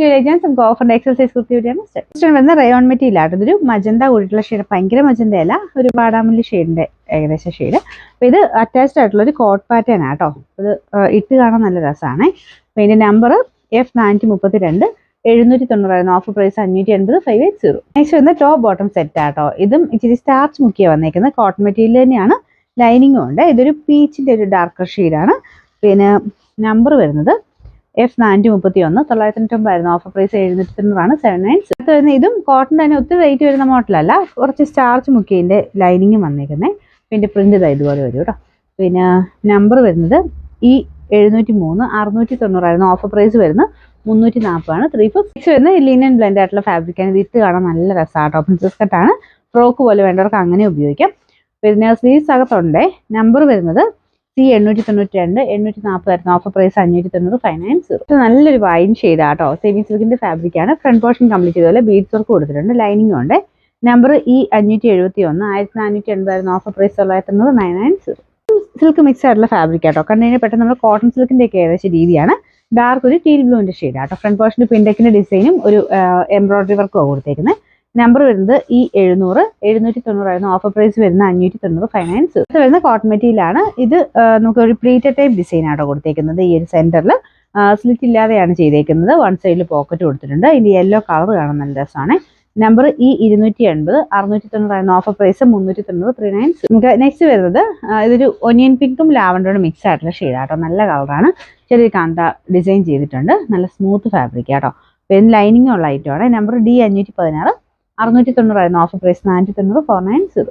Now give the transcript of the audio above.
To legends നമുക്ക് ഓഫറിന്റെ exercise കുർത്തിയാണ് next വരുന്ന റയോൺ മെറ്റീരിയൽ ആട്ടോ. ഇതൊരു മജന്ത കൂടിയിട്ടുള്ള ഷെയ്ഡ്, ഭയങ്കര മജന്ത അല്ല, ഒരു വാടാമല്ലി ഷെയ്ഡിന്റെ ഏകദേശം ഷെയ്ഡ്. അപ്പൊ ഇത് അറ്റാച്ച്ഡ് ആയിട്ടുള്ള ഒരു കോട്ട് പാറ്റേൺ ആട്ടോ. ഇത് ഇട്ട് കാണാൻ നല്ല രസമാണ്. അപ്പൊ ഇതിന്റെ number F432 790 offer price 580 580. Next വരുന്ന ടോപ്പ് ബോട്ടം സെറ്റ് ആട്ടോ. ഇതും ഇച്ചിരി സ്റ്റാർച്ച് മുക്കിയ വന്നേക്കുന്നത്, കോട്ടൺ മെറ്റീരിയൽ തന്നെയാണ്, ലൈനിങ്ങും ഉണ്ട്. ഇതൊരു പീച്ചിന്റെ ഒരു ഡാർക്കർ ഷെയ്ഡാണ്. പിന്നെ നമ്പർ വരുന്നത് F431 990 ഓഫർ പ്രൈസ് 790 790. അടുത്ത് വരുന്ന ഇതും കോട്ടൺ തന്നെ, ഒത്തിരി റേറ്റ് വരുന്ന മോഡലല്ല, കുറച്ച് സ്റ്റാർച്ച് മുക്കിയതിന്റെ ലൈനിങ്ങും വന്നേക്കുന്നത്. പിന്നെ പ്രിന്റ് ഇതുപോലെ വരും കേട്ടോ. പിന്നെ നമ്പർ വരുന്നത് E703 690 ഓഫർ പ്രൈസ് വരുന്നത് 340 346 വരുന്ന ലിനൻ ബ്ലെൻഡ് ആയിട്ടുള്ള ഫാബ്രിക് ആണ്. ഇത് ഇട്ട് കാണാൻ നല്ല രസമാണ്. പ്രിൻസസ് കട്ടാണ്, ഫ്രോക്ക് പോലെ വേണ്ടവർക്ക് അങ്ങനെ ഉപയോഗിക്കാം. പിന്നെ സ്ലീവ്സ് അകത്തുണ്ടേ. നമ്പർ വരുന്നത് C892 840 ഓഫർ പ്രൈസ് 590 590. നല്ലൊരു വൈൻ ഷെയ്ഡ് ആട്ടോ. സെമി സിൽക്കിന്റെ ഫാബ്രിക് ആണ്. ഫ്രണ്ട് പോർഷൻ കംപ്ലീറ്റ് ചെയ്തപോലെ ബീഡ്സ് വർക്ക് കൊടുത്തിട്ടുണ്ട്, ലൈനിങ് ഉണ്ട്. Number E571 1480 offer price 990 990. Silk mix ആയിട്ടുള്ള ഫാബ്രിക് ആട്ടോ. കണ്ടുകഴിഞ്ഞാൽ പെട്ടെന്ന് നമ്മൾ കോട്ടൺ സിൽക്കിന്റെ ഒക്കെ ഏകദേശം രീതിയാണ്. ഡാർക്ക് ഒരു ടീൽ ബ്ലൂവിന്റെ ഷെയ്ഡ് ആട്ടോ. ഫ്രണ്ട് പോർഷന്റെ പിൻഡെക്കിന്റെ ഡിസൈനും ഒരു എംബ്രോയിഡറി വർക്കും കൊടുത്തേക്കുന്നത്. നമ്പർ വരുന്നത് E700 790 ഓഫർ പ്രൈസ് വരുന്ന 590 590. ഇത് വരുന്ന കോട്ടൺ മെറ്റീരിയൽ ആണ്. ഇത് നമുക്ക് ഒരു പ്ലീറ്റഡ് ടൈപ്പ് ഡിസൈൻ ആട്ടോ കൊടുത്തേക്കുന്നത്. ഈ ഒരു സെന്ററിൽ സ്ലിറ്റ് ഇല്ലാതെയാണ് ചെയ്തേക്കുന്നത്. വൺ സൈഡിൽ പോക്കറ്റ് കൊടുത്തിട്ടുണ്ട്. ഇതിന്റെ യെല്ലോ കളർ കാണാൻ നല്ല രസമാണ്. Number E280 690 offer price 390 390. നമുക്ക് നെക്സ്റ്റ് വരുന്നത് ഇതൊരു ഒനിയൻ പിങ്കും ലാവൻഡറും മിക്സ് ആയിട്ടുള്ള ഷെയ്ഡ് ആട്ടോ. നല്ല കളറാണ്. ചെറിയ കാന്ത ഡിസൈൻ ചെയ്തിട്ടുണ്ട്. നല്ല സ്മൂത്ത് ഫാബ്രിക് ആട്ടോ. പിന്നെ ലൈനിങ് ഉള്ള ഐറ്റമാണ്. Number D516 690 offer price 490 490.